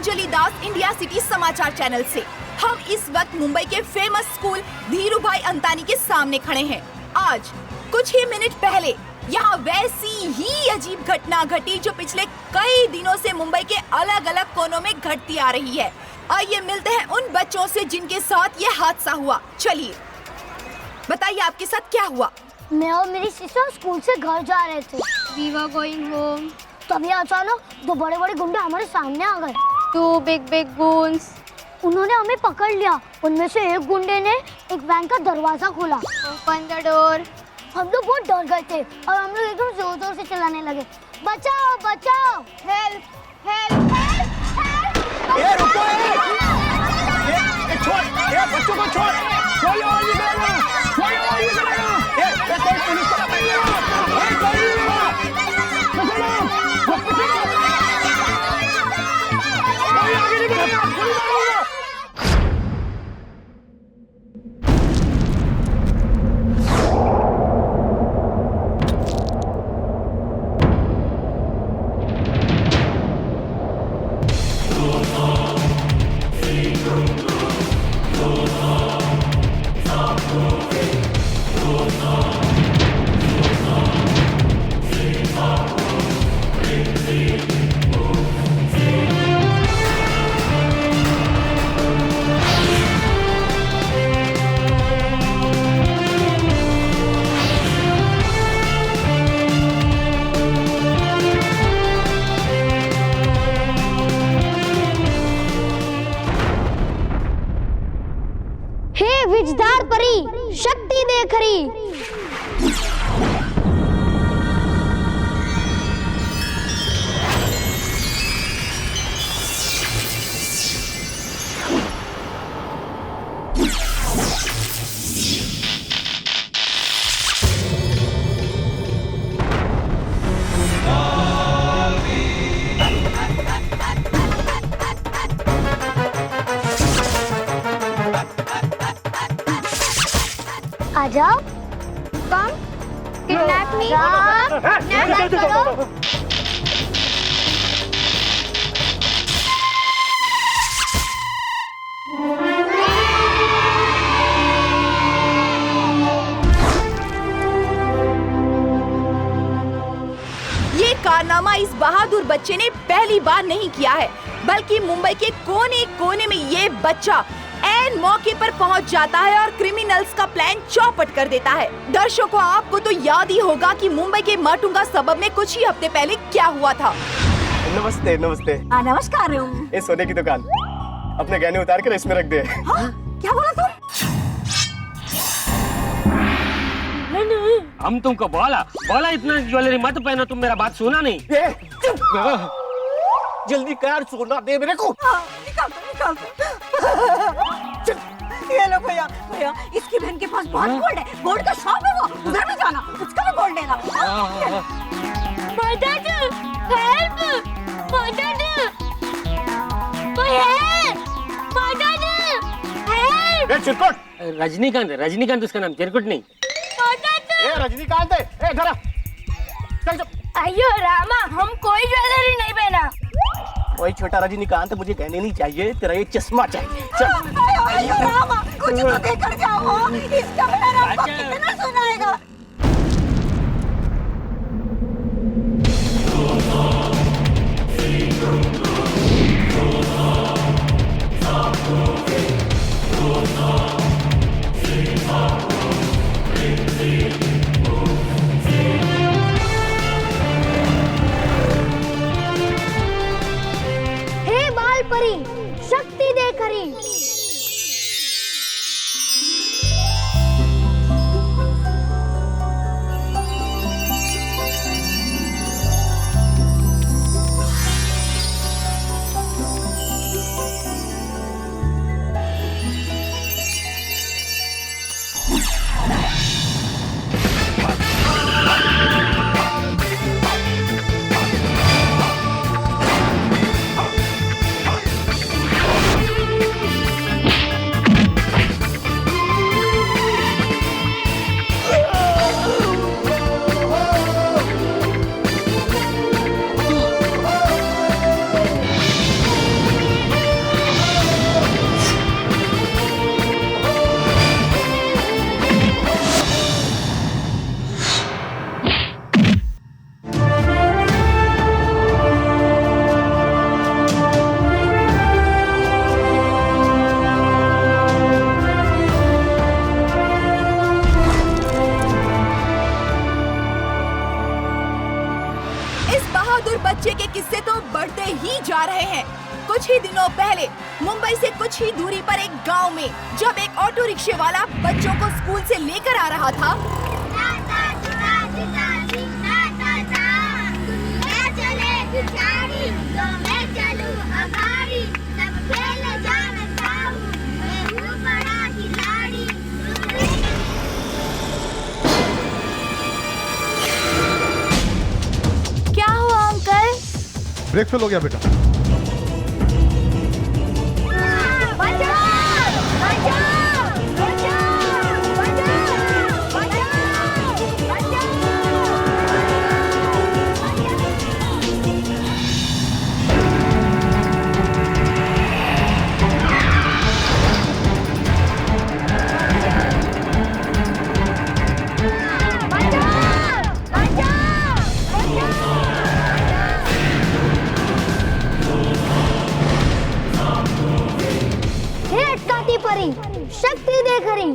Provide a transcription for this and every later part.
अंजलि दास, India city समाचार channel से। हम इस वक्त मुंबई के फेमस स्कूल धीरूभाई अंतानी के सामने खड़े हैं। आज कुछ ही मिनट पहले यहाँ वैसी ही अजीब घटना घटी जो पिछले कई दिनों से मुंबई के अलग अलग कोनों में घटती आ रही है। आइए मिलते हैं उन बच्चों से जिनके साथ ये हादसा हुआ। चलिए बताइए आपके साथ क्या हुआ। मैं और मेरी सिस्टर स्कूल से घर जा रहे थे। We were going home. तभी अचानक दो बड़े बड़े गुंडे हमारे सामने आ गए। Two big goons. उन्होंने हमें पकड़ लिया। उनमें से एक गुंडे ने एक वैन का दरवाजा खोला। Open the door. हम लोग बहुत डर गए थे और हम लोग एकदम जोर जोर से चिल्लाने लगे, बचाओ बचाओ, Help! Help! Help! Help! ये रुको ये छोड़, ये बच्चों को छोड़, कोई और नहीं करेगा, कोई और नहीं करेगा, ये कोई पुलिस को पकड़ेगा, ये कोई नहीं होगा, पकड़ो, कोई आगे नहीं बढ़ेगा, कोई नहीं होगा। विजदार परी शक्ति दे खरी। आ जाओ। Come. Kidnap me. Kidnap करो। ये कारनामा इस बहादुर बच्चे ने पहली बार नहीं किया है, बल्कि मुंबई के कोने कोने में ये बच्चा ऐन मौके पर पहुंच जाता है और क्रिमिनल्स का प्लान चौपट कर देता है। दर्शकों, आपको तो याद ही होगा कि मुंबई के माटुंगा सबब में कुछ ही हफ्ते पहले क्या हुआ था। नमस्ते नमस्ते। नमस्कार। ये सोने की दुकान, अपने गहने उतार कर इसमें रख दे। क्या बोला तुम? हम तुमको बोला इतना ज्वेलरी मत पहनो, तुम मेरा बात सुना नहीं। जल्दी कर, सोना दे मेरे को। निकाल। ये लो भैया, इसकी बहन के पास बहुत गोल्ड है, गोल्ड का शॉप है वो, उधर भी जाना, उसका भी गोल्ड लेना। मदद, हेल्प, मदद, कोई है, मदद, हेल्प। ये चिरकुट। रजनीकांत उसका नाम, चिरकुट नहीं। ये रजनीकांत है। ए धरा, चल चल। अयो रामा, हम कोई ज्वेलरी नहीं पहना। वही छोटा रजनीकांत, मुझे गहने नहीं चाहिए, तेरा ये चश्मा चाहिए। चल। कुछ तो देकर जाओ, इसका मेरा नाम कितना सुनाएगा। हे बाल परी शक्ति दे खरी। जा रहे हैं। कुछ ही दिनों पहले मुंबई से कुछ ही दूरी पर एक गांव में जब एक ऑटो रिक्शे वाला बच्चों को स्कूल से लेकर आ रहा था, क्या हुआ अंकल? ब्रेक फेल हो गया बेटा। परी शक्ति देख रही।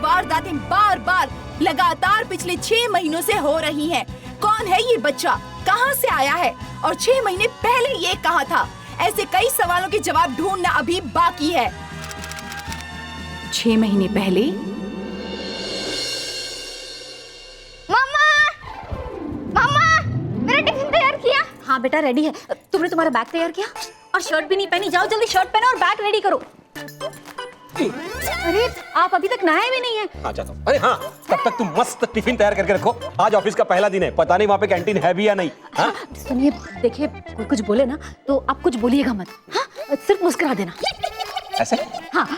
वारदातें बार बार लगातार पिछले 6 महीनों से हो रही हैं। कौन है ये बच्चा, कहां से आया है और 6 महीने पहले ये कहां था? ऐसे कई सवालों के जवाब ढूंढना अभी बाकी है। 6 महीने पहले मेरा टिफिन तैयार किया? हाँ बेटा रेडी है। तुमने तुम्हारा बैग तैयार किया और शर्ट भी नहीं पहनी। जाओ जल्दी शर्ट पहनो और बैग रेडी करो। अरे आप अभी तक नहाए भी नहीं है। हाँ जाता हूँ। अरे हाँ, तब तक तुम मस्त टिफिन तैयार करके रखो। आज ऑफिस का पहला दिन है, पता नहीं वहाँ पे कैंटीन है भी या नहीं। हाँ? सुनिए, देखिए कोई कुछ बोले ना तो आप कुछ बोलिएगा मत। हाँ, सिर्फ मुस्कुरा देना। ऐसे? हाँ,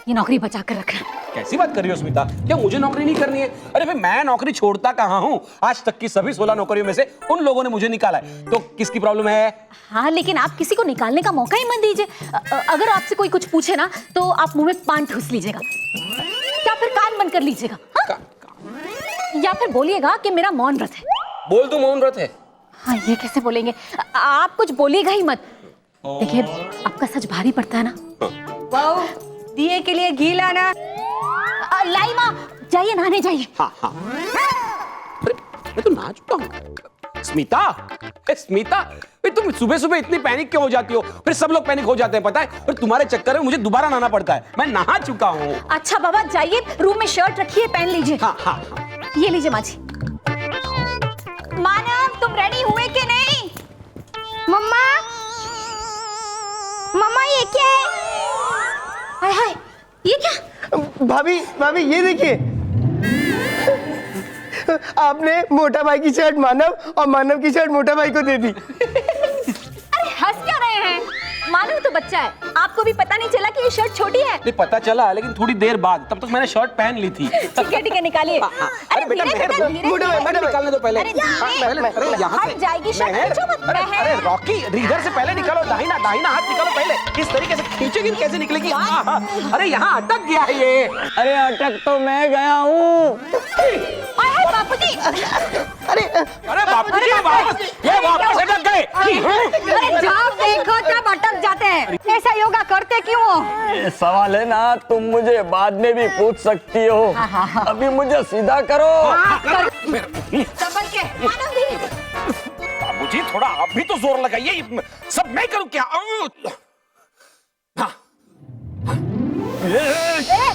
ये नौकरी बचा कर रखना। कैसी बात कर रही हो स्मिता? क्या मुझे नौकरी नहीं करनी है? अरे भाई मैं नौकरी छोड़ता कहाँ हूँ? आज तक की सभी 16 नौकरियों में से उन लोगों ने मुझे निकाला है, तो किसकी प्रॉब्लम है? हाँ, लेकिन आप किसी को निकालने का मौका ही मत दीजिए। अगर आपसे कोई कुछ पूछे ना तो आप मुंह में पान ठूस लीजिएगा या फिर कान बंद कर लीजिएगा। हाँ? या फिर बोलिएगा कि मेरा मौन व्रत है। बोल तू मौन व्रत है। हाँ, ये कैसे बोलेंगे? आप कुछ बोलिएगा ही मत। देखिए आपका सच भारी पड़ता है ना। वाओ, दिए के लिए घी लाना। लाई माँ, जाइए नहाने जाइए। हाँ हाँ। अरे मैं तो नहा चुका हूँ। स्मिता, स्मिता, तुम सुबह सुबह इतनी पैनिक क्यों हो जाती हो? फिर सब लोग पैनिक हो जाते हैं पता है, और तुम्हारे चक्कर में मुझे दोबारा नहाना पड़ता है। मैं नहा चुका हूँ। अच्छा बाबा जाइए, रूम में शर्ट रखिए, पहन लीजिए। हाँ हाँ हाँ। ये लीजिए माँ जी। मानव, तुम रेडी हुए कि नहीं? मम्मा, मम्मा ये क्या है? हाय हाय, ये क्या? भाभी भाभी ये देखिए, आपने मोटा भाई की शर्ट मानव और मानव की शर्ट मोटा भाई को दे दी। अरे हंस क्या रहे हैं? मानव तो बच्चा है, आपको भी पता नहीं चला कि ये शर्ट छोटी है। नहीं पता चला, लेकिन थोड़ी देर बाद, तब तक मैंने शर्ट पहन ली थी। ठीक है निकालिए। अरे बेटा धीरे मेहर, धीरे मोटा भाई, मोटा भाई। निकालने दो पहले। अरे अरे यहाँ से हट जाएगी शर्ट, मेहर, खींचो मत। अरे रॉकी, इधर से पहले निकालो, दाहिना दाहिना हाथ निकालो पहले। इस तरीके से खींचोगी कैसे निकलेगी? अरे यहाँ अटक गया है ये। अरे अटक तो मैं गया हूँ। बापूजी, अरे बापूजी, ये वापस अटक गए। अरे जब देखो तब अटक जाते हैं। ऐसा योगा करते क्यों हो? ये सवाल है ना, तुम मुझे बाद में भी पूछ सकती हो। अभी मुझे सीधा करो। संभल के। मानव धीरे। बाबूजी थोड़ा आप भी तो जोर लगाइए, सब मैं करूं क्या? हाँ।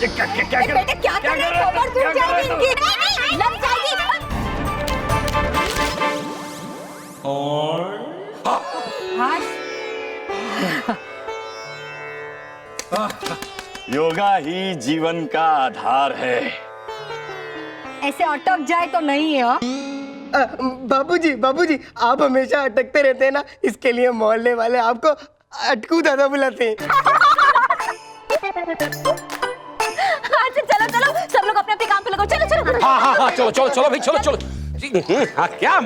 क्या बेटे क्या कर रहे हो? कमर टूट जाएगी इनकी। नहीं, लग जाएगी। योगा ही जीवन का आधार है। ऐसे अटक जाए तो नहीं है। बाबूजी आप हमेशा अटकते रहते हैं ना, इसके लिए मोहल्ले वाले आपको अटकू दादा बुलाते हैं। अच्छा चलो चलो सब लोग अपने अपने काम पे लगो, चलो चलो। हाँ चलो भाई चलो। हाँ क्या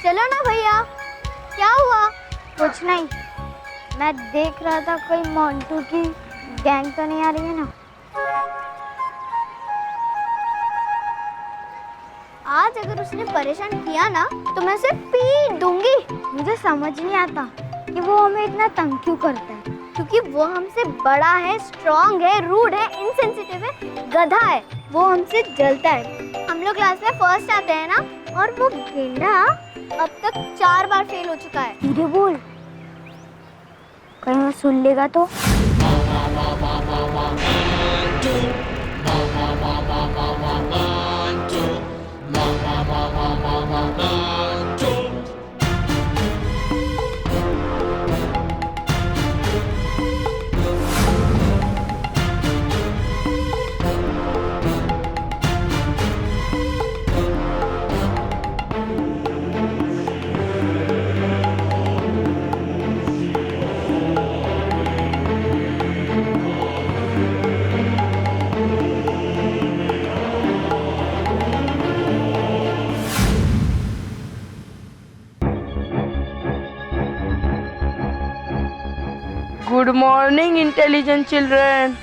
चलो ना भैया। क्या हुआ? कुछ नहीं, मैं देख रहा था कोई मोंटू की गैंग तो नहीं आ रही है ना। आज अगर उसने परेशान किया ना तो मैं उसे पीट दूंगी। मुझे समझ नहीं आता कि वो हमें इतना तंग क्यों करता है, क्योंकि वो हमसे बड़ा है, स्ट्रांग है, रूड है, इनसेंसिटिव है, गधा है। वो हमसे जलता है। हम लोग क्लास में फर्स्ट आते हैं ना, और वो गेंडा अब तक 4 बार फेल हो चुका है। धीरे बोल, कहीं वो सुन लेगा तो। Good morning intelligent children.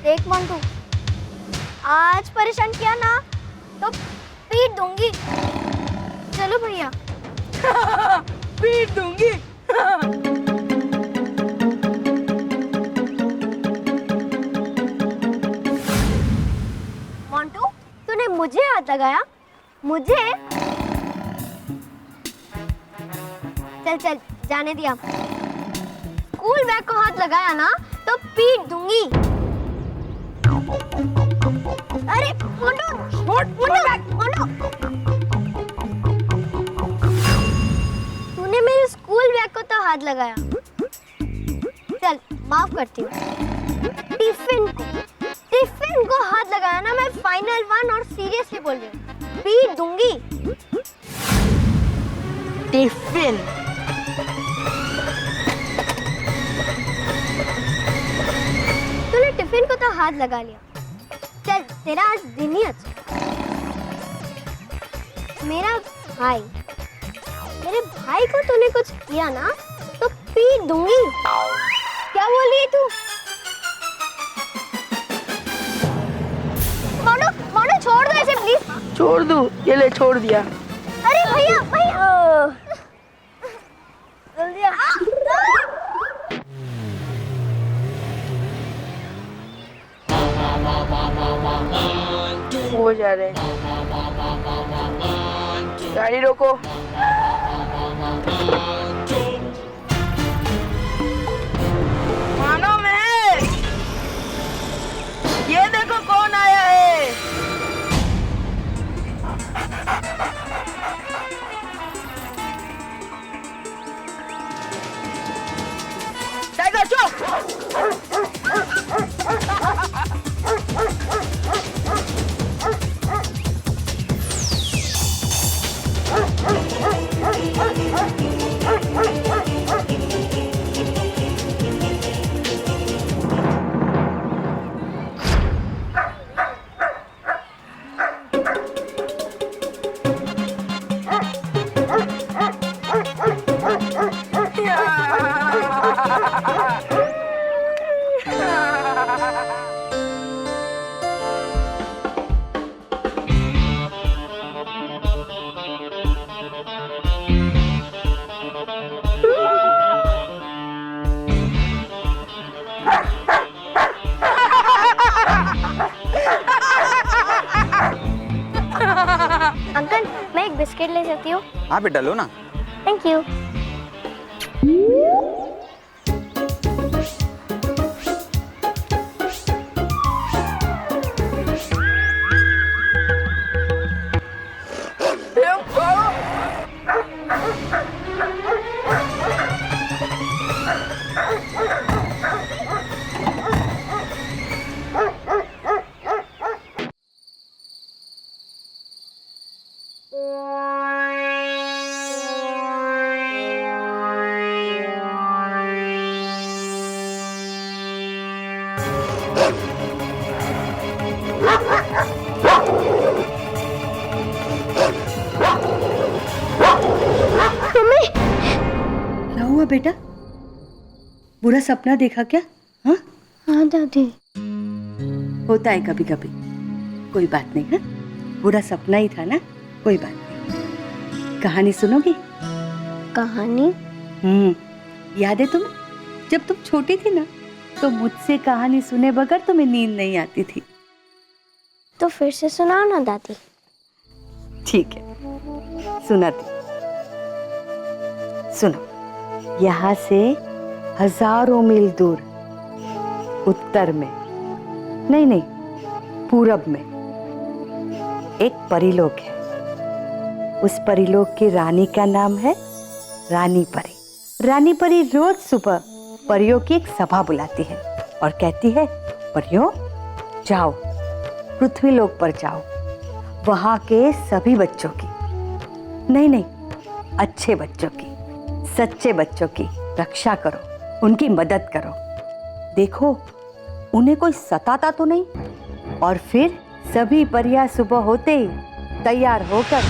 देख मोंटू, आज परेशान किया ना तो पीट दूंगी। चलो भैया। पीट दूंगी। मोंटू, तूने मुझे हाथ लगाया? मुझे? चल जाने दिया। स्कूल बैग को हाथ लगाया ना तो पीट दूंगी। अरे मोंटू, तूने मेरे स्कूल बैग को तो हाथ लगाया। चल माफ करती हूँ। टिफिन को हाथ लगाया ना, मैं फाइनल 1 और सीरियसली बोल रही हूँ, पीट दूंगी। टिफिन? तूने टिफिन को तो हाथ लगा लिया। चल तेरा आज दिन ही अच्छा। मेरे भाई को तूने कुछ किया ना तो पीट दूंगी। क्या बोल रही है तू? मोनू छोड़ दो इसे प्लीज। छोड़ दूं? ये ले छोड़ दिया। अरे भैया जल्दी आ। हो जा रहे। गाड़ी रोको। मानो मैं, ये देखो कौन आया है। टाइगर चुप। बिस्किट ले सकती हो? हाँ बेटा लो ना। Thank you. क्या हुआ बेटा? बुरा सपना देखा क्या? हाँ हाँ दादी। होता है कभी कभी, कोई बात नहीं है, बुरा सपना ही था ना, कोई बात नहीं। कहानी सुनोगी? कहानी? याद है तुम्हें जब तुम छोटी थी ना, तो मुझसे कहानी सुने बगैर तुम्हें नींद नहीं आती थी। तो फिर से सुनाओ ना दादी। ठीक है, सुनाती। सुनो, यहाँ से हजारों मील दूर उत्तर में, नहीं पूरब में एक परीलोक है। उस परीलोक की रानी का नाम है रानी परी। रानी परी रोज सुबह परियों की एक सभा बुलाती है और कहती है, परियों जाओ पृथ्वी लोक पर जाओ, वहां के सभी बच्चों की, नहीं अच्छे बच्चों की, सच्चे बच्चों की रक्षा करो, उनकी मदद करो। देखो उन्हें कोई सताता तो नहीं। और फिर सभी परियां सुबह होते ही तैयार होकर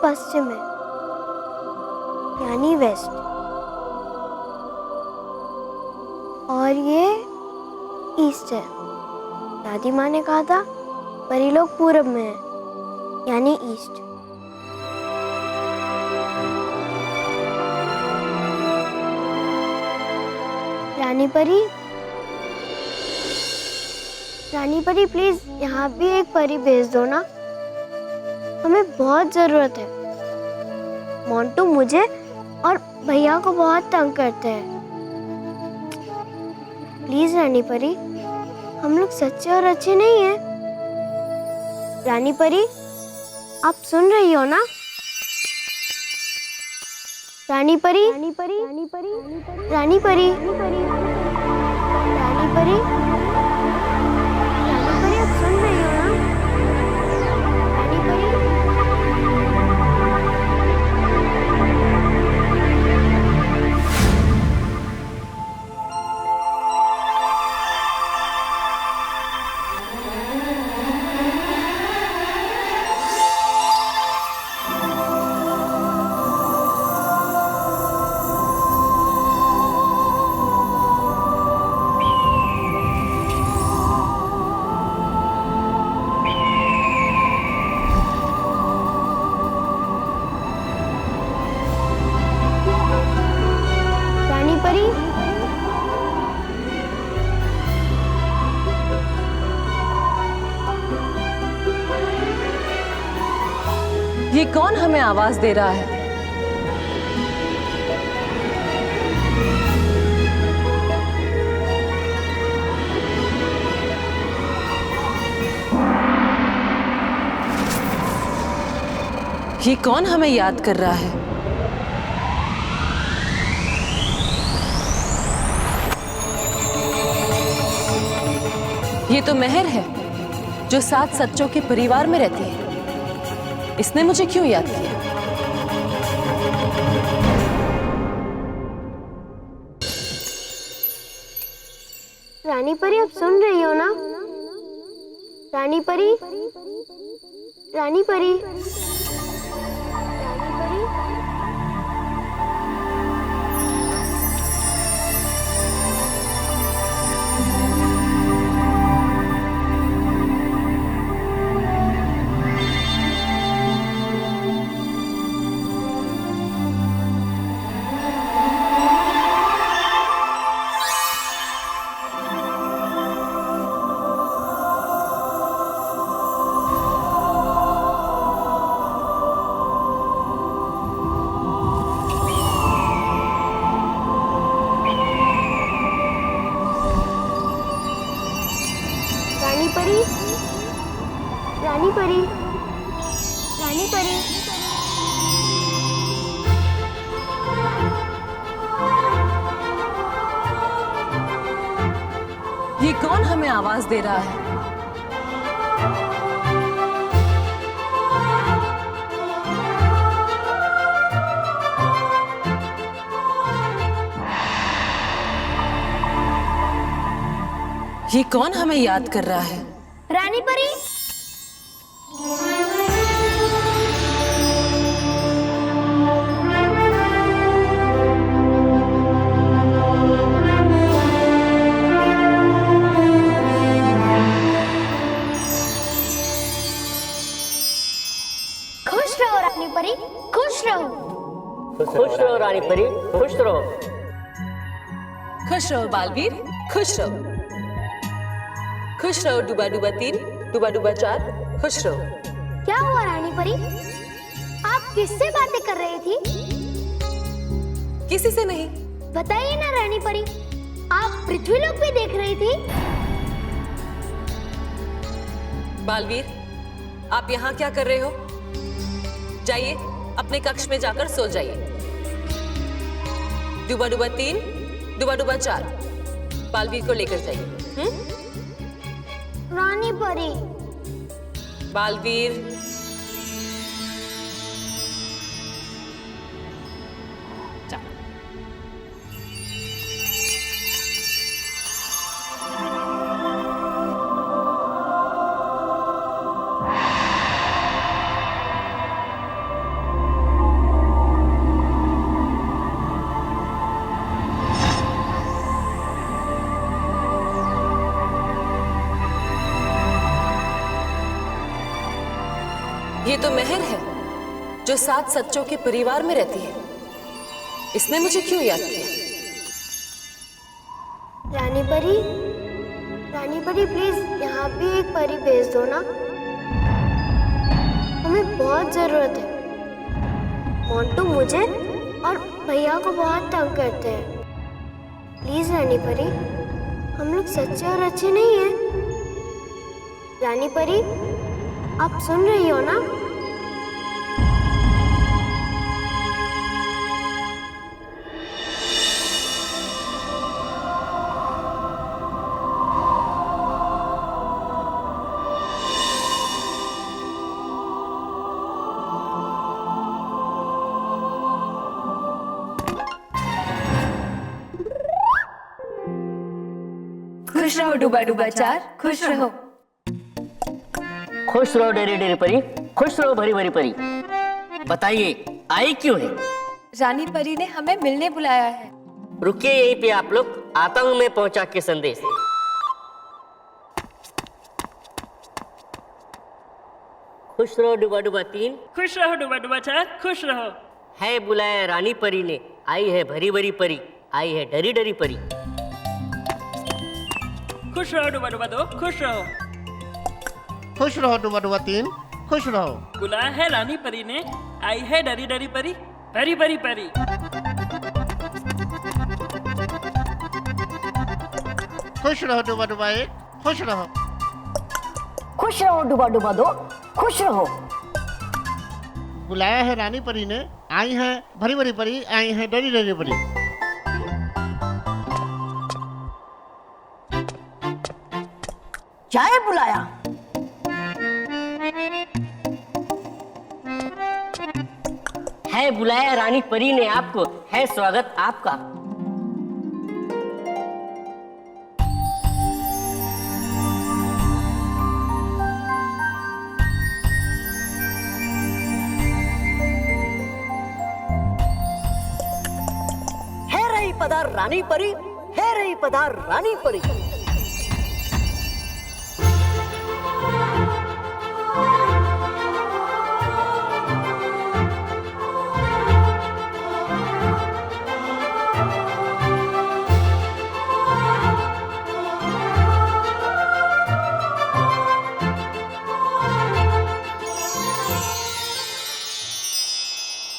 पश्चिम है, यानी वेस्ट, और ये ईस्ट है। दादी माँ ने कहा था परीलोक पूरब में है, यानी ईस्ट। रानी परी प्लीज यहाँ भी एक परी भेज दो ना, हमें बहुत जरूरत है। मोंटू मुझे और भैया को बहुत तंग करते हैं। प्लीज रानी परी, हम लोग सच्चे और अच्छे नहीं हैं। रानी परी, आप सुन रही हो ना? रानी परी, रानी परी, रानी परी, रानी परी, रानी परी, रानी परी, आप सुन रही हो ना? रानी परी, ये कौन हमें आवाज दे रहा है? ये कौन हमें याद कर रहा है? ये तो मेहर है जो 7 सच्चों के परिवार में रहती है। इसने मुझे क्यों याद किया? रानी परी, आप सुन रही हो ना? रानी परी, रानी परी, रानी परी, कौन हमें आवाज दे रहा है? ये कौन हमें याद कर रहा है? रानी परी। खुश रहो रानी परी, खुश रहो। खुश रहो रानी परी, खुश रहो। खुश रहो बालवीर, खुश रहो। खुश रहो डूबा डूबा 3, डूबा डूबा 4, खुश रहो। क्या हुआ रानी परी? आप किससे बातें कर रही थी? किसी से नहीं। बताइए ना रानी परी, आप पृथ्वीलोक भी देख रही थी? बालवीर, आप यहाँ क्या कर रहे हो? जाइए अपने कक्ष में जाकर सो जाइए। डूबा डूबा 3, डूबा डूबा 4, बालवीर को लेकर जाइए। रानी परी। बालवीर। ये तो मेहर है जो 7 सच्चों के परिवार में रहती है। इसने मुझे क्यों याद किया? रानी परी, रानी परी प्लीज यहाँ भी एक परी भेज दो ना, हमें बहुत जरूरत है। मोंटू मुझे और भैया को बहुत तंग करते हैं। प्लीज रानी परी, हम लोग सच्चे और अच्छे नहीं हैं। रानी परी, आप सुन रही हो ना? खुश रहो डूबा डूबा 4, खुश रहो। खुश रहो डेरी डेरी परी, खुश रहो भरी भरी परी। बताइए आई क्यों है? रानी परी ने हमें मिलने बुलाया है। रुकिए यहीं पे आप लोग, आता हूँ मैं पहुंचा के संदेश। खुश रहो डूबा डूबा 3, खुश रहो डूबा डूबा 4, खुश रहो। है बुलाया रानी परी ने, आई है भरी भरी परी, आई है डरी डरी परी। खुश रहो डूबा डूबा 2, खुश रहो। खुश रहो डूबा डूबा 3, खुश रहो। बुलाया है रानी परी ने, आई है डरी डरी परी, परी परी परी। खुश रहो डूबा डूबा 1, खुश रहो। खुश रहो डूबा डूबा 2, खुश रहो। बुलाया है रानी परी ने, आई है भरी भरी परी, आई है डरी डरी परी। चाय बुलाया? है बुलाया रानी परी ने आपको, है स्वागत आपका। है रही पधार रानी परी, है रही पधार रानी परी।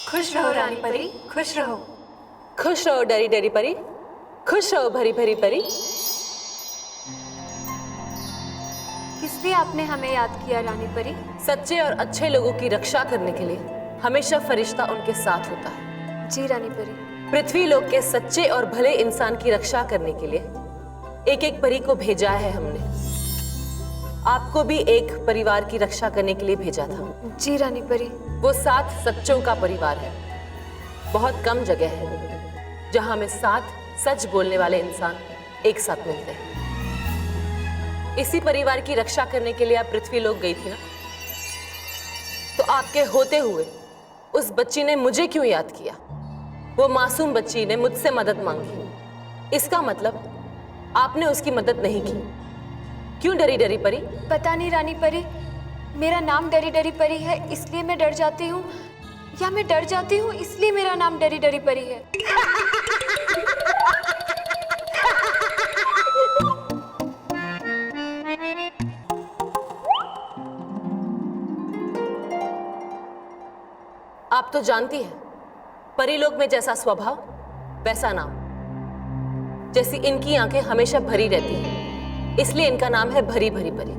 खुश रहो रानी परी, खुश रहो। खुश रहो डरी डरी परी, खुश रहो भरी भरी परी। किस लिए आपने हमें याद किया रानी परी? सच्चे और अच्छे लोगों की रक्षा करने के लिए हमेशा फरिश्ता उनके साथ होता है। जी रानी परी। पृथ्वी लोक के सच्चे और भले इंसान की रक्षा करने के लिए एक एक परी को भेजा है हमने। आपको भी एक परिवार की रक्षा करने के लिए भेजा था। जी रानी परी। वो 7 सच्चों का परिवार है। बहुत कम जगह है जहां में 7 सच बोलने वाले इंसान एक साथ मिलते हैं। इसी परिवार की रक्षा करने के लिए आप पृथ्वी लोक गई थी ना, तो आपके होते हुए उस बच्ची ने मुझे क्यों याद किया? वो मासूम बच्ची ने मुझसे मदद मांगी। इसका मतलब आपने उसकी मदद नहीं की। क्यों डरी डरी परी? पता नहीं रानी परी, मेरा नाम डरी डरी परी है इसलिए मैं डर जाती हूँ, या मैं डर जाती हूँ इसलिए मेरा नाम डरी डरी परी है। आप तो जानती हैं, परीलोक में जैसा स्वभाव वैसा नाम। जैसी इनकी आंखें हमेशा भरी रहती हैं, इसलिए इनका नाम है भरी भरी परी।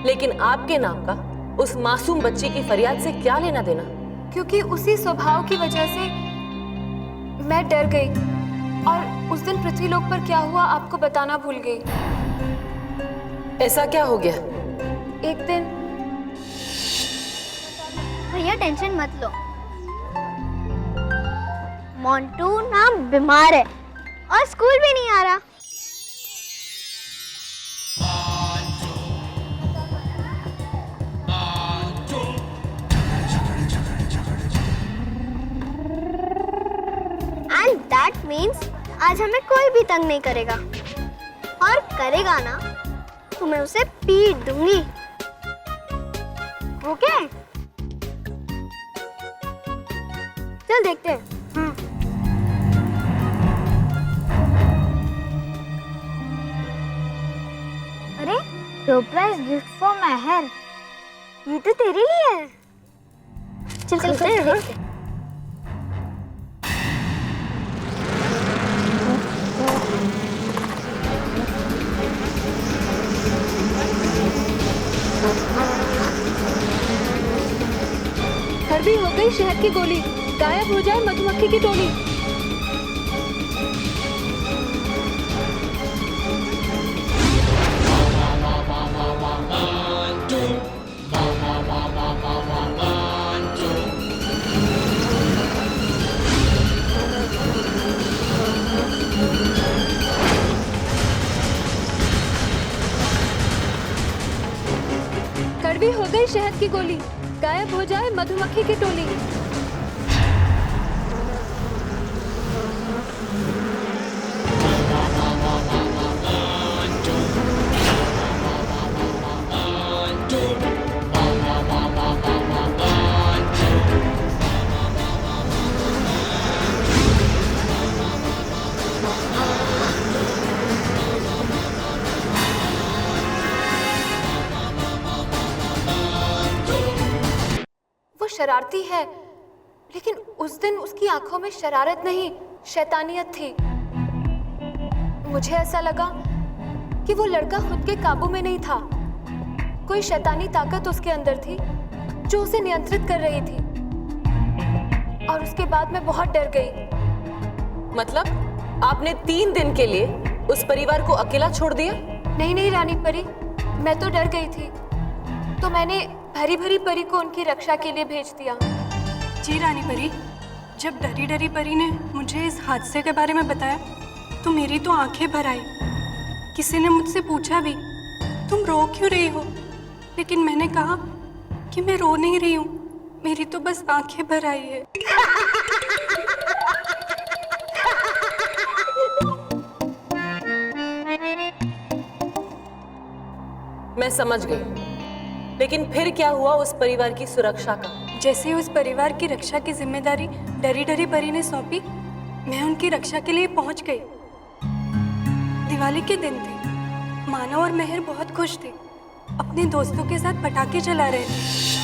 लेकिन आपके नाम का उस मासूम बच्ची की फरियाद से क्या लेना देना? क्योंकि उसी स्वभाव की वजह से मैं डर गई और उस दिन पृथ्वीलोक पर क्या हुआ आपको बताना भूल गई। ऐसा क्या हो गया? एक दिन भैया टेंशन मत लो, मोंटू ना बीमार है और स्कूल भी नहीं आ रहा। And that means आज हमें कोई भी तंग नहीं करेगा, और करेगा ना तो मैं उसे पीट दूंगी। ओके? चल देखते हैं। अरे सरप्राइज गिफ्ट फॉर मेहर, ये तो तेरे लिए है। चल देखते हैं। कड़वी हो गई शहद की गोली, गायब हो जाए मधुमक्खी की टोली। कड़वी हो गई शहद की गोली, गायब हो जाए मधुमक्खी की टोली। शरारती है, लेकिन उस दिन उसकी आंखों में शरारत नहीं, शैतानियत थी। मुझे ऐसा लगा कि वो लड़का खुद के काबू में नहीं था। कोई शैतानी ताकत उसके अंदर थी जो उसे नियंत्रित कर रही थी, और उसके बाद मैं बहुत डर गई। मतलब आपने 3 दिन के लिए उस परिवार को अकेला छोड़ दिया? नहीं नहीं रानी परी, मैं तो डर गई थी, तो मैंने भरी भरी परी को उनकी रक्षा के लिए भेज दिया। जी रानी परी, जब डरी डरी परी ने मुझे इस हादसे के बारे में बताया तो मेरी तो आंखें भर आई। किसी ने मुझसे पूछा भी, तुम रो क्यों रही हो? लेकिन मैंने कहा कि मैं रो नहीं रही हूँ, मेरी तो बस आंखें भर आई है। मैं समझ गई, लेकिन फिर क्या हुआ उस परिवार की सुरक्षा का? जैसे उस परिवार की रक्षा की जिम्मेदारी डरी डरी परी ने सौंपी, मैं उनकी रक्षा के लिए पहुंच गई। दिवाली के दिन थे, मानव और मेहर बहुत खुश थे, अपने दोस्तों के साथ पटाखे जला रहे थे।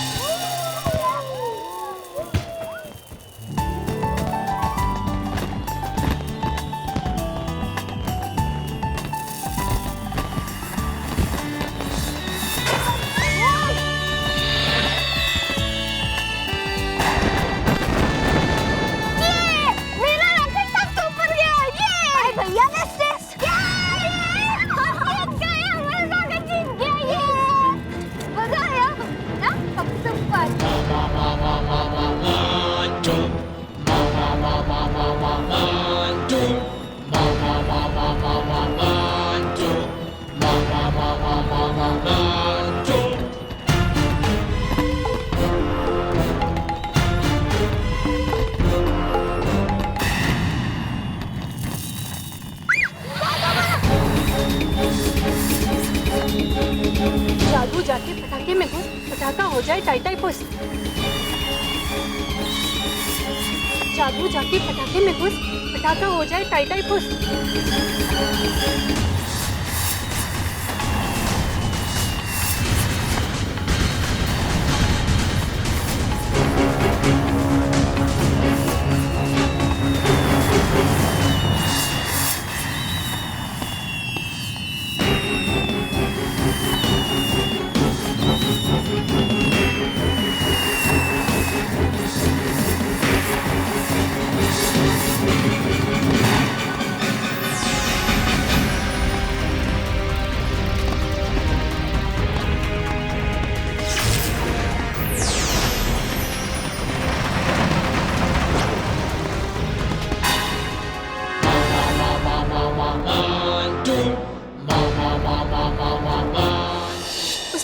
भैया ने टाइटाइपुस। जादू जाके पटाखे में घुस, पटाखा हो जाए टाइटाइपुस।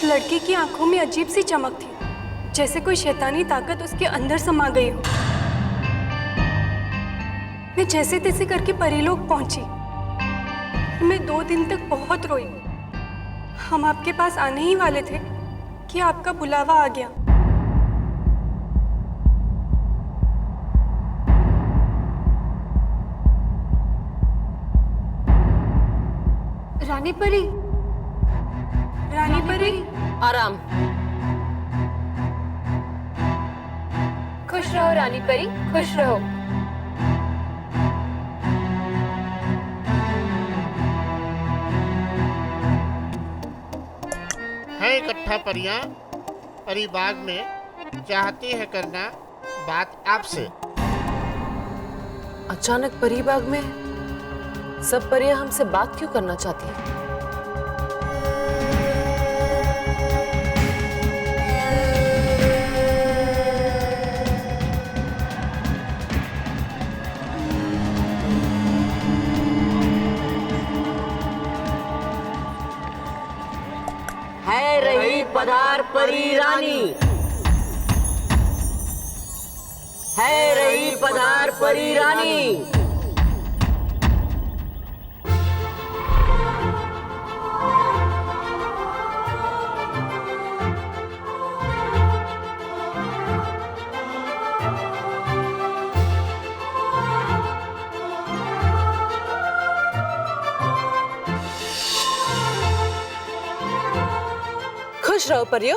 लड़की की आंखों में अजीब सी चमक थी, जैसे कोई शैतानी ताकत उसके अंदर समा गई हो। मैं जैसे तैसे करके परीलोक पहुंची। मैं 2 दिन तक बहुत रोई। हम आपके पास आने ही वाले थे कि आपका बुलावा आ गया। रानी परी, रानी परी, आराम। खुश रहो रानी परी, खुश रहो। है इकट्ठा परियां परी बाग में, चाहती है करना बात आपसे। अचानक परी बाग में सब परियां हमसे बात क्यों करना चाहती हैं? है रही पधार परी रानी, है रही पधार परी रानी। खुश रहो परियो,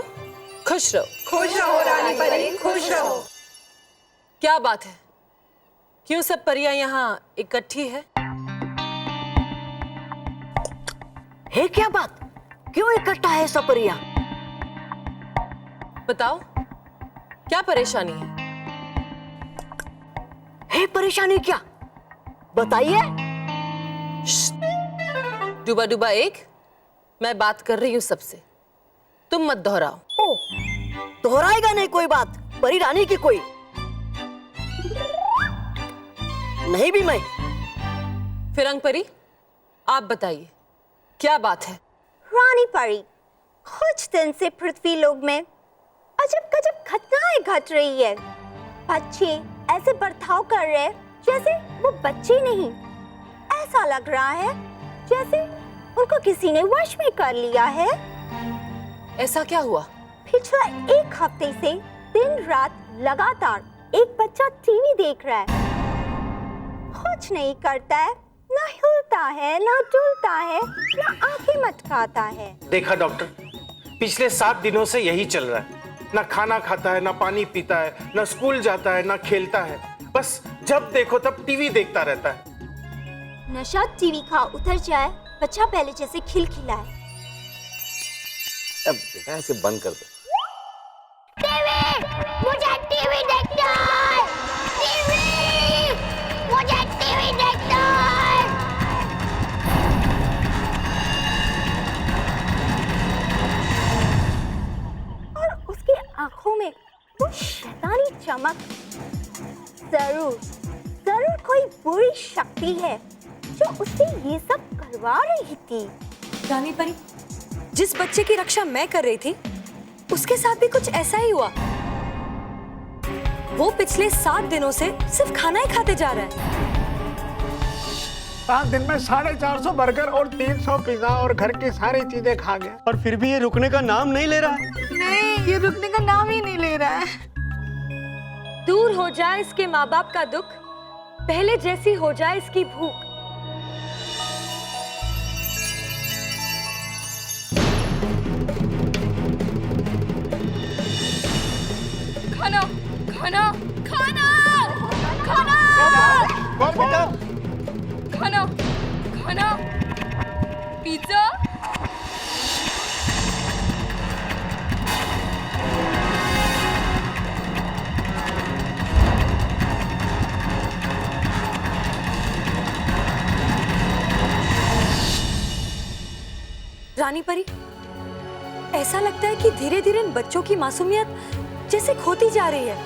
खुश रहो। खुश रहो रानी परी, खुश रहो। क्या बात है, क्यों सब परियां यहाँ इकट्ठी है? क्या बात, क्यों इकट्ठा है सब परियां? बताओ, क्या परेशानी है? परेशानी क्या, बताइए। डूबा डूबा एक, मैं बात कर रही हूँ सबसे, तुम मत दोहराओ। दोहराएगा नहीं कोई बात, परी रानी की कोई नहीं भी मैं। फिरंग परी, आप बताइए, क्या बात है? रानी परी, कुछ दिन से पृथ्वी लोक में अजब गजब घटनाएं घट रही है। बच्चे ऐसे बर्ताव कर रहे हैं जैसे वो बच्चे नहीं। ऐसा लग रहा है जैसे उनको किसी ने वश में कर लिया है। ऐसा क्या हुआ? पिछला 1 हफ्ते से दिन रात लगातार एक बच्चा टीवी देख रहा है। कुछ नहीं करता है, ना हिलता है, ना डुलता है, ना आंखें मटकाता है। देखा डॉक्टर, पिछले 7 दिनों से यही चल रहा है। ना खाना खाता है, ना पानी पीता है, ना स्कूल जाता है, ना खेलता है। बस जब देखो तब टीवी देखता रहता है। नशा टीवी का उतर जाए, बच्चा पहले जैसे खिलखिलाए। अब बेटा ऐसे बंद कर दो। टीवी, मुझे टीवी देखना है। टीवी, मुझे टीवी देखना है। और उसकी आंखों में वो शैतानी चमक। जरूर जरूर कोई बुरी शक्ति है जो उससे ये सब करवा रही थी। रानी परी, जिस बच्चे की रक्षा मैं कर रही थी उसके साथ भी कुछ ऐसा ही हुआ। वो पिछले 7 दिनों से सिर्फ खाना ही खाते जा रहा है। 7 दिन में 450 बर्गर और 300 पिज्जा और घर की सारी चीजें खा गया, और फिर भी ये रुकने का नाम नहीं ले रहा है। नहीं, ये रुकने का नाम ही नहीं ले रहा है। दूर हो जाए इसके माँ बाप का दुख, पहले जैसी हो जाए इसकी भूख। खाना खाना खाना खाना बेटा खाना खाना पिज्जा। रानी परी, ऐसा लगता है कि धीरे धीरे इन बच्चों की मासूमियत जैसे खोती जा रही है।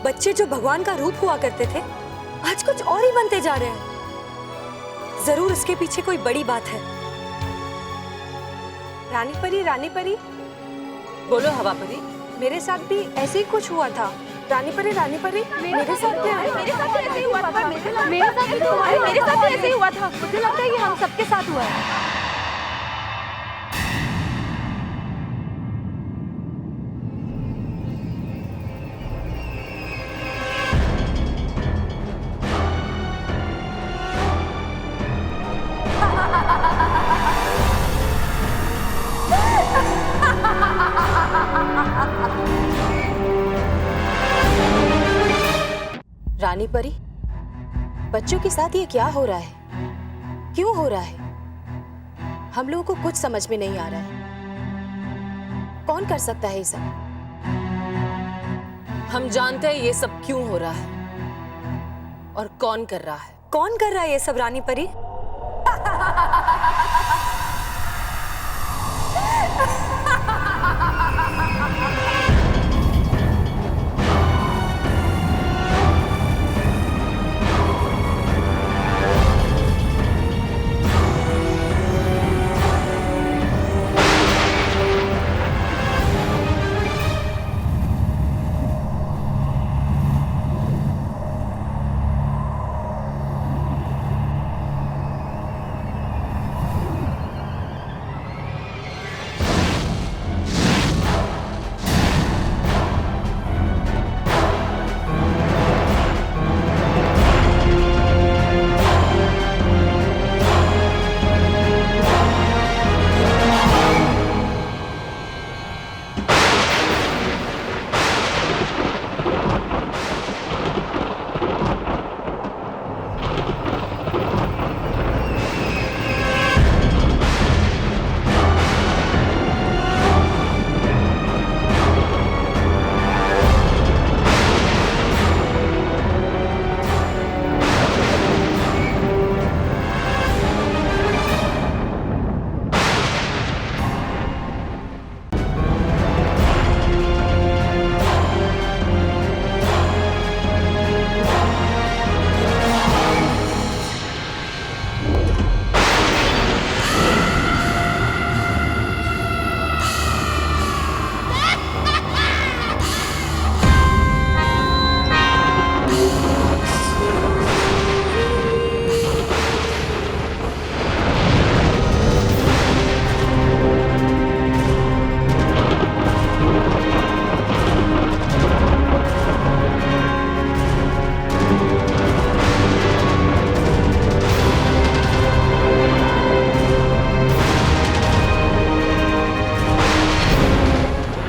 बच्चे जो भगवान का रूप हुआ करते थे आज कुछ और ही बनते जा रहे हैं। जरूर इसके पीछे कोई बड़ी बात है। रानी परी बोलो हवा परी। मेरे साथ भी ऐसे ही कुछ हुआ था। रानी परी मेरे साथ भी ऐसे ही हुआ था। मेरे साथ भी ऐसे ही हुआ था। मुझे लगता है ये हम सबके साथ हुआ है। रानी परी, बच्चों के साथ ये क्या हो रहा है? क्यों हो रहा है? हम लोगों को कुछ समझ में नहीं आ रहा है। कौन कर सकता है ये सब? हम जानते हैं ये सब क्यों हो रहा है और कौन कर रहा है। कौन कर रहा है ये सब रानी परी?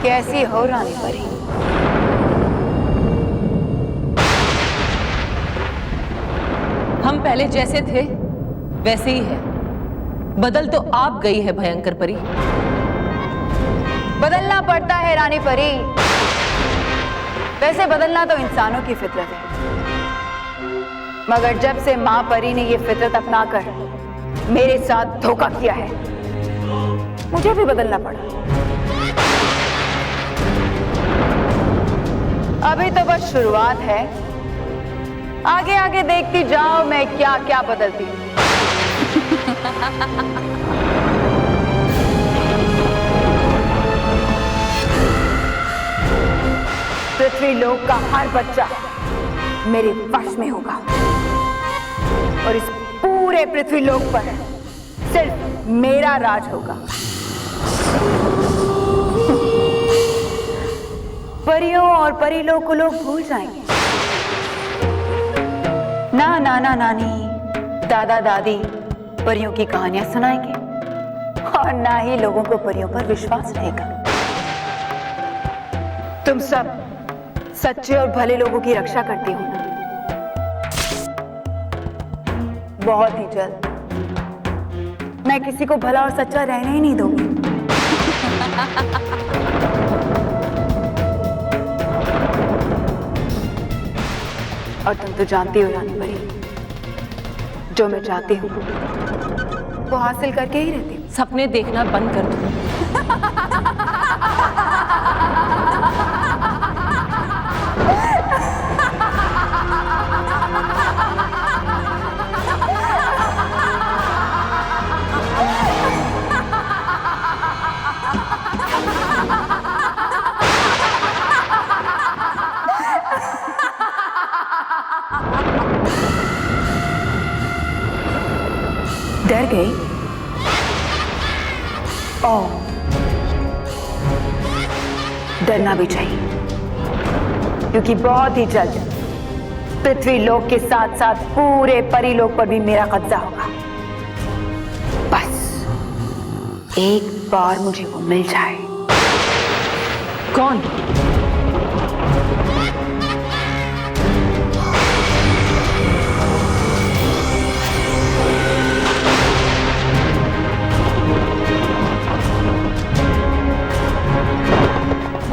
कैसी हो रानी परी? हम पहले जैसे थे वैसे ही है। बदल तो आप गई है भयंकर परी। बदलना पड़ता है रानी परी। वैसे बदलना तो इंसानों की फितरत है, मगर जब से माँ परी ने ये फितरत अपनाकर मेरे साथ धोखा किया है, मुझे भी बदलना पड़ा। अभी तो बस शुरुआत है, आगे आगे देखती जाओ मैं क्या क्या बदलती हूँ। पृथ्वी लोक का हर बच्चा मेरे वश में होगा और इस पूरे पृथ्वी लोक पर सिर्फ मेरा राज होगा। परियों और परिलोक को लोग भूल जाएंगे। ना नाना नानी दादा दादी परियों की कहानियां सुनाएंगे और ना ही लोगों को परियों पर विश्वास रहेगा। तुम सब सच्चे और भले लोगों की रक्षा करती हो ना? बहुत ही जल्द मैं किसी को भला और सच्चा रहने ही नहीं दूंगी। और तुम तो जानती हो रानी परी, जो मैं चाहती हूँ वो हासिल करके ही रहती हूँ। सपने देखना बंद कर दो। डर गई? ओह, डरना भी चाहिए, क्योंकि बहुत ही जल्द पृथ्वी लोक के साथ साथ पूरे परीलोक पर भी मेरा कब्जा होगा। बस एक बार मुझे वो मिल जाए। कौन?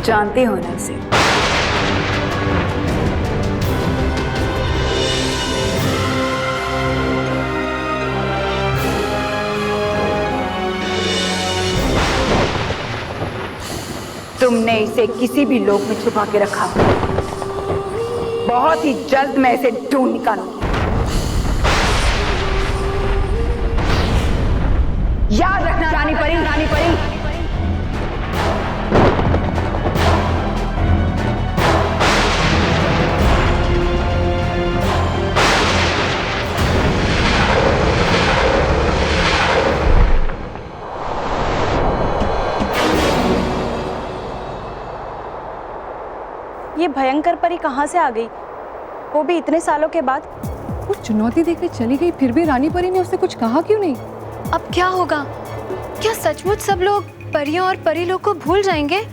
जानते हो ना उसे? तुमने इसे किसी भी लोक में छुपा के रखा। बहुत ही जल्द मैं इसे ढूंढ निकालूंगी। याद रखना रानी परी, रानी परी। ये भयंकर परी कहाँ से आ गई, वो भी इतने सालों के बाद? वो चुनौती देकर चली गई, फिर भी रानी परी ने उससे कुछ कहा क्यों नहीं? अब क्या होगा? क्या सचमुच सब लोग परियों और परिलोक को भूल जाएंगे?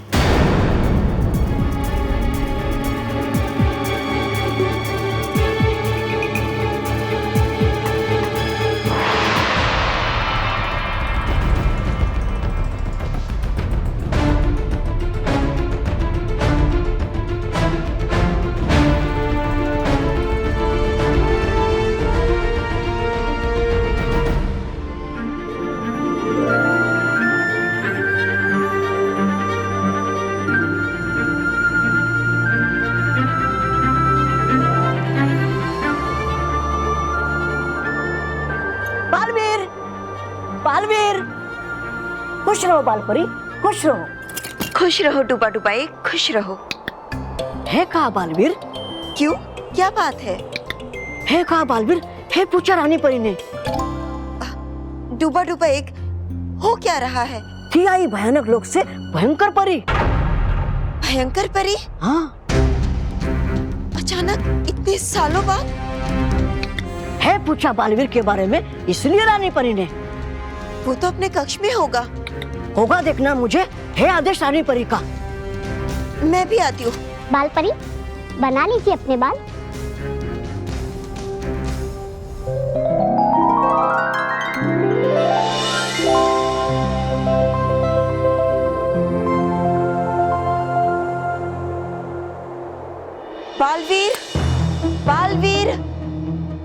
खुश रहो बालपरी, खुश रहो। खुश रहो डूबा डुबाई, खुश रहो। है कहा बालवीर? क्यों, क्या बात है? है कहा बालवीर? है पूछा रानी परी ने। डूबा डुबा एक हो क्या रहा है? थी आई भयानक लोक से भयंकर परी। भयंकर परी? हाँ। अचानक इतने सालों बाद? है पूछा बालवीर के बारे में, इसलिए रानी परी ने। वो तो अपने कक्ष में होगा। होगा देखना मुझे, है आदेश रानी परी का। मैं भी आती हूँ। बाल परी, बना लीजिए अपने बाल। बालवीर, बालवीर,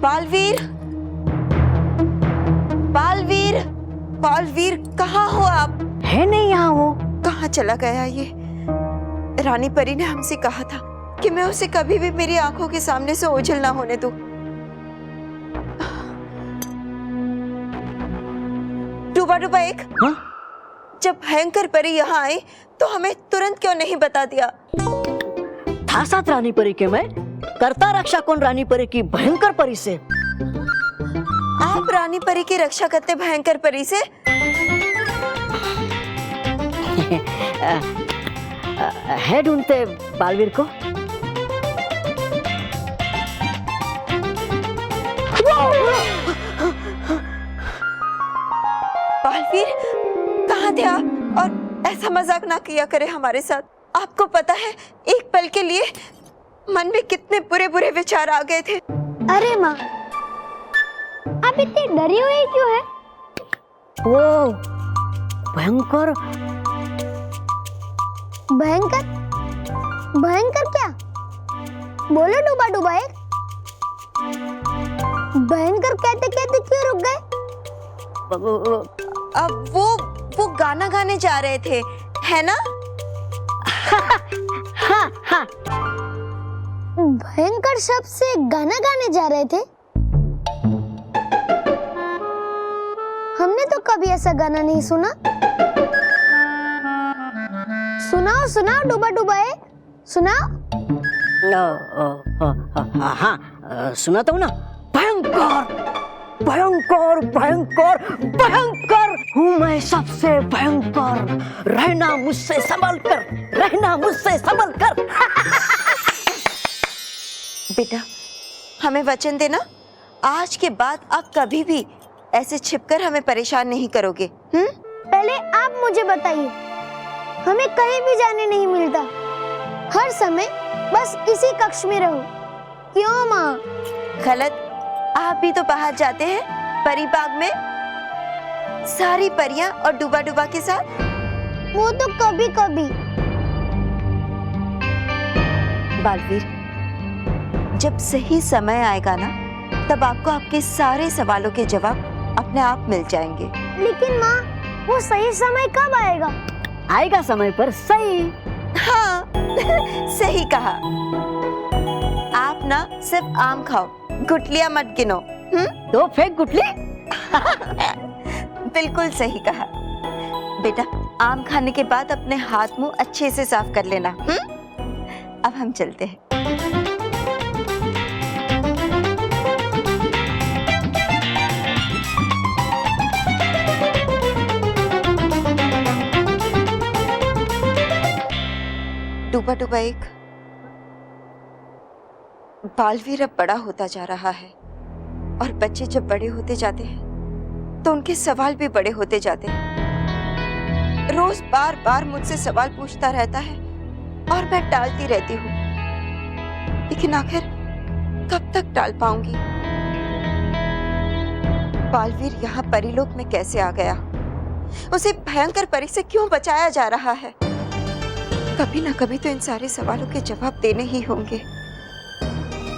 बालवीर, बालवीर, बालवीर, कहाँ हो आप? है नहीं यहाँ वो। कहाँ चला गया ये? रानी परी ने हमसे कहा था कि मैं उसे कभी भी मेरी आंखों के सामने से ओझल ना होने दूं। डूबा डूबा एक, जब भयंकर परी यहाँ आई तो हमें तुरंत क्यों नहीं बता दिया? था साथ रानी परी के मैं, करता रक्षा कौन रानी परी की भयंकर परी से। आप रानी परी की रक्षा करते भयंकर परी से? है ढूंढते बालवीर को। बालवीर कहाँ थे आप? और ऐसा मजाक ना किया करे हमारे साथ। आपको पता है एक पल के लिए मन में कितने बुरे बुरे विचार आ गए थे। अरे माँ, आप इतनी डरी हुई क्यों है? वो भयंकर भयंकर भयंकर क्या? बोलो डूबा डूबा एक। भयंकर कहते कहते क्यों रुक गए? अब वो गाना गाने जा रहे थे, है ना? हाँ हाँ। भयंकर शब्द से गाना गाने जा रहे थे? हमने तो कभी ऐसा गाना नहीं सुना। सुनाओ सुनाओ डूबा डूबा एक, सुनाओ। हाँ सुनाता हूँ ना। भयंकर भयंकर भयंकर भयंकर हूँ मैं सबसे भयंकर, रहना मुझसे संभल कर, रहना मुझसे संभल कर। बेटा हमें वचन देना, आज के बाद आप कभी भी ऐसे छिपकर हमें परेशान नहीं करोगे। पहले आप मुझे बताइए, हमें कहीं भी जाने नहीं मिलता, हर समय बस इसी कक्ष में रहो, क्यों माँ? गलत, आप भी तो बाहर जाते हैं परी बाग में, सारी परियां और डूबा डूबा के साथ। वो तो कभी कभी। बालवीर, जब सही समय आएगा ना, तब आपको आपके सारे सवालों के जवाब अपने आप मिल जाएंगे। लेकिन माँ, वो सही समय कब आएगा? आएगा समय पर सही। हाँ सही कहा। आप ना सिर्फ आम खाओ, गुठलियां मत गिनो। तो फेंक गुठली। बिल्कुल सही कहा। बेटा आम खाने के बाद अपने हाथ मुंह अच्छे से साफ कर लेना। अब हम चलते हैं। डूबा डूबा एक, बालवीर अब बड़ा होता जा रहा है, और बच्चे जब बड़े होते जाते हैं तो उनके सवाल भी बड़े होते जाते हैं। रोज बार बार मुझसे सवाल पूछता रहता है और मैं टालती रहती हूँ, लेकिन आखिर कब तक टाल पाऊंगी? बालवीर यहाँ परीलोक में कैसे आ गया? उसे भयंकर परी से क्यों बचाया जा रहा है? कभी ना कभी तो इन सारे सवालों के जवाब देने ही होंगे।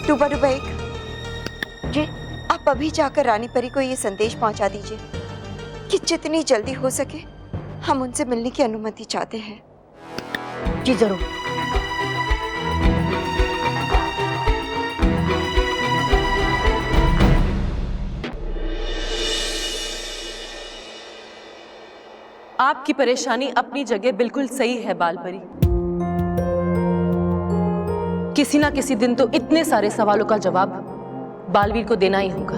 डूबा डूबा एक जी, आप अभी जाकर रानी परी को ये संदेश पहुंचा दीजिए कि जितनी जल्दी हो सके हम उनसे मिलने की अनुमति चाहते हैं। जी जरूर। आपकी परेशानी अपनी जगह बिल्कुल सही है बालपरी। किसी ना किसी दिन तो इतने सारे सवालों का जवाब बालवीर को देना ही होगा।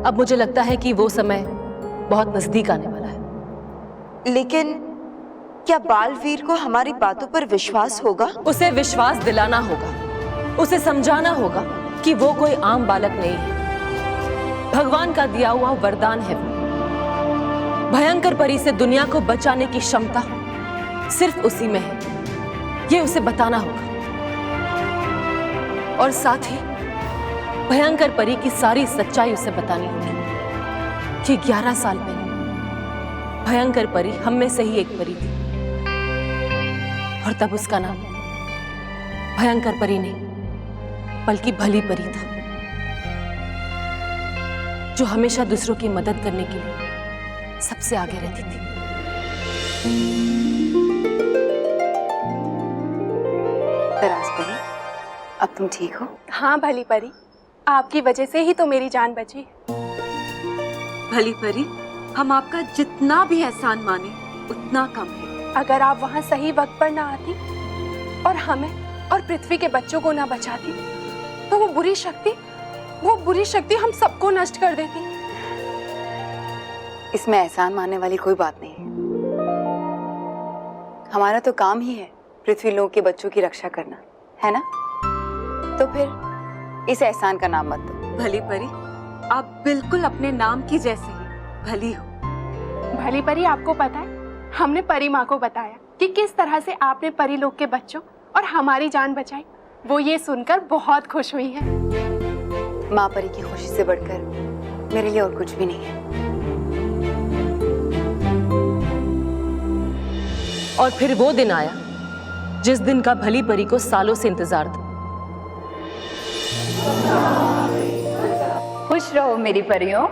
अब मुझे लगता है कि वो समय बहुत नजदीक आने वाला है। लेकिन क्या बालवीर को हमारी बातों पर विश्वास होगा? उसे विश्वास दिलाना होगा, उसे समझाना होगा कि वो कोई आम बालक नहीं है, भगवान का दिया हुआ वरदान है। भयंकर परी से दुनिया को बचाने की क्षमता सिर्फ उसी में है, ये उसे बताना होगा। और साथ ही भयंकर परी की सारी सच्चाई उसे बतानी होगी कि 11 साल पहले भयंकर परी हम में से ही एक परी थी, और तब उसका नाम भयंकर परी नहीं बल्कि भली परी था, जो हमेशा दूसरों की मदद करने के लिए सबसे आगे रहती थी। परी, अब तुम ठीक हो? हाँ भली परी, आपकी वजह से ही तो मेरी जान बची। भली परी, हम आपका जितना भी एहसान माने उतना कम है। अगर आप वहाँ सही वक्त पर ना आती और हमें और पृथ्वी के बच्चों को ना बचाती, तो वो बुरी शक्ति हम सबको नष्ट कर देती। इसमें एहसान मानने वाली कोई बात नहीं है। हमारा तो काम ही है पृथ्वी लोक के बच्चों की रक्षा करना, है ना? तो फिर इस एहसान का नाम मत दो। भली परी, आप बिल्कुल अपने नाम की जैसे ही भली हो। भली परी, आपको पता है हमने परी माँ को बताया कि किस तरह से आपने परी लोग के बच्चों और हमारी जान बचाई। वो ये सुनकर बहुत खुश हुई है। माँ परी की खुशी से बढ़कर मेरे लिए और कुछ भी नहीं है। और फिर वो दिन आया जिस दिन का भली परी को सालों से इंतजार था। खुश रहो मेरी परियों।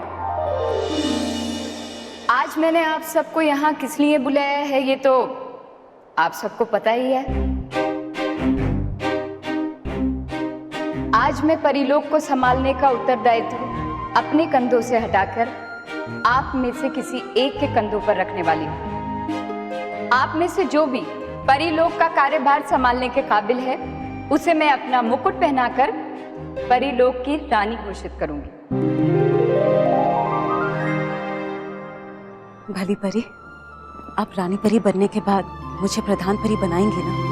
आज मैंने आप सबको यहाँ किस लिए बुलाया है ये तो आप सबको पता ही है। आज मैं परीलोक को संभालने का उत्तरदायित्व अपने कंधों से हटाकर आप में से किसी एक के कंधों पर रखने वाली हूँ। आप में से जो भी परीलोक का कार्यभार संभालने के काबिल है उसे मैं अपना मुकुट पहनाकर परीलोक की रानी घोषित करूंगी। भली परी, आप रानी परी बनने के बाद मुझे प्रधान परी बनाएंगे ना?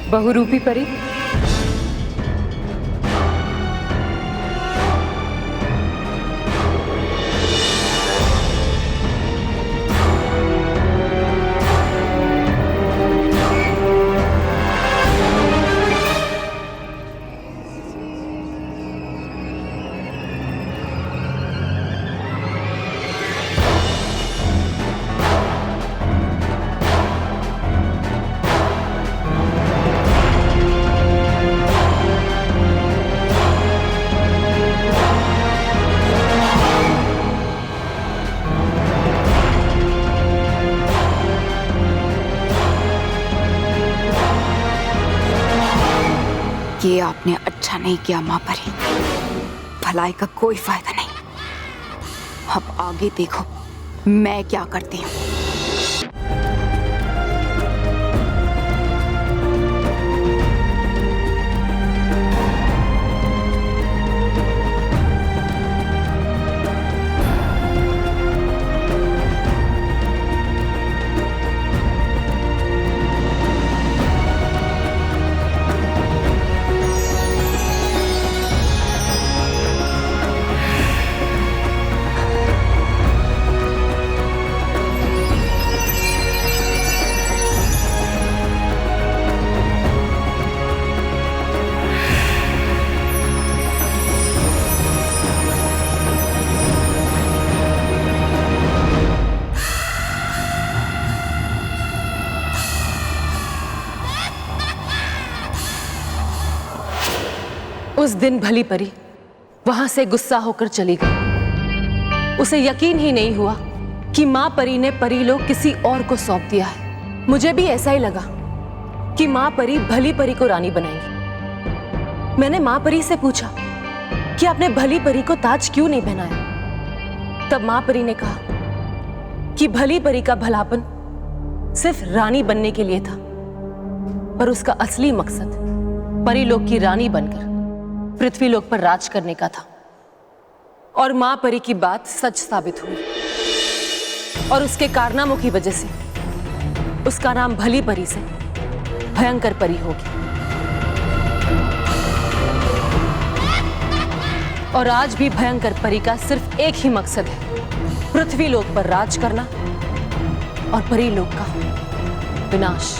बहुरूपी परी, ये आपने अच्छा नहीं किया माँ परी, भलाई का कोई फायदा नहीं। अब आगे देखो मैं क्या करती हूँ। उस दिन भली परी वहां से गुस्सा होकर चली गई। उसे यकीन ही नहीं हुआ कि मां परी ने परीलोक किसी और को सौंप दिया है। मुझे भी ऐसा ही लगा कि मां परी भली परी को रानी बनाएंगी। मैंने मां परी से पूछा कि आपने भली परी को ताज क्यों नहीं पहनाया। तब मां परी ने कहा कि भली परी का भलापन सिर्फ रानी बनने के लिए था, पर उसका असली मकसद परीलोक की रानी बनकर पृथ्वीलोक पर राज करने का था। और मां परी की बात सच साबित हुई और उसके कारनामों की वजह से उसका नाम भली परी से भयंकर परी होगी। और आज भी भयंकर परी का सिर्फ एक ही मकसद है, पृथ्वीलोक पर राज करना और परीलोक का विनाश।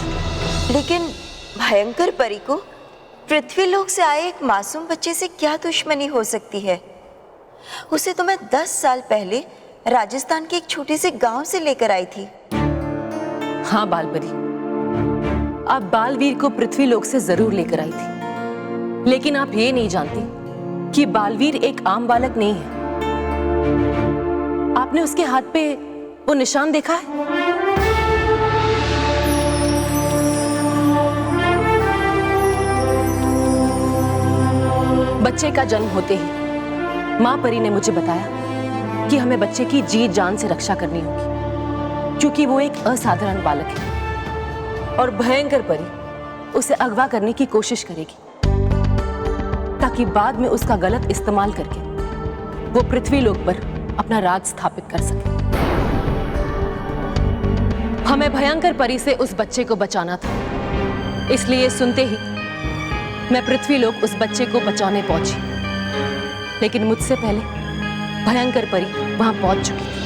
लेकिन भयंकर परी को पृथ्वीलोक से आए एक मासूम बच्चे से क्या दुश्मनी हो सकती है? उसे तो मैं 10 साल पहले राजस्थान के एक छोटे से गांव से लेकर आई थी। हाँ बालपरी, आप बालवीर को पृथ्वीलोक से जरूर लेकर आई थी, लेकिन आप ये नहीं जानती कि बालवीर एक आम बालक नहीं है। आपने उसके हाथ पे वो निशान देखा है? बच्चे का जन्म होते ही माँ परी ने मुझे बताया कि हमें बच्चे की जी जान से रक्षा करनी होगी, क्योंकि वो एक असाधारण बालक है और भयंकर परी उसे अगवा करने की कोशिश करेगी, ताकि बाद में उसका गलत इस्तेमाल करके वो पृथ्वी लोक पर अपना राज स्थापित कर सके। हमें भयंकर परी से उस बच्चे को बचाना था, इसलिए सुनते ही मैं पृथ्वी लोक उस बच्चे को बचाने पहुंची, लेकिन मुझसे पहले भयंकर परी वहां पहुंच चुकी थी।